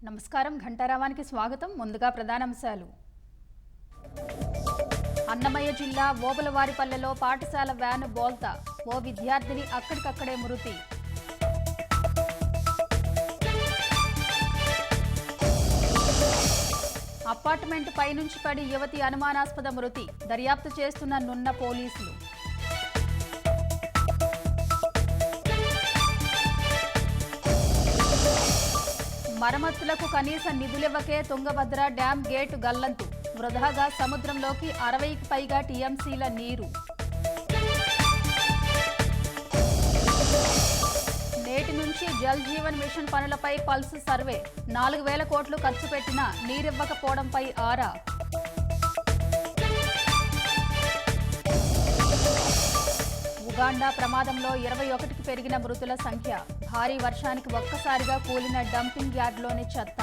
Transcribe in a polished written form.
నమస్కారం, ఘంటారావానికి స్వాగతం. ముందుగా ప్రధానాంశాలు. అన్నమయ్య జిల్లా ఓబులవారిపల్లెలో పాఠశాల వ్యాను బోల్తా, ఓ విద్యార్థిని అక్కడికక్కడే మృతి. అపార్ట్మెంట్ పైనుంచి పడి యువతి అనుమానాస్పద మృతి, దర్యాప్తు చేస్తున్న నున్న పోలీసులు. మరమ్మతులకు కనీస నిధులివ్వకే తుంగభద్ర డ్యాం గేటు గల్లంతు, వృధాగా సముద్రంలోకి 60కి పైగా టీఎంసీల నీరు. నేటి నుంచి జల్ జీవన్ మిషన్ పనులపై పల్స్ సర్వే, 4,000 కోట్లు ఖర్చు పెట్టినా నీరివ్వకపోవడంపై ఆరా. ఉగాండా ప్రమాదంలో 21కి పెరిగిన మృతుల సంఖ్య, భారీ వర్షానికి ఒక్కసారిగా కూలిన డంపింగ్ యార్డ్లోని చెత్త.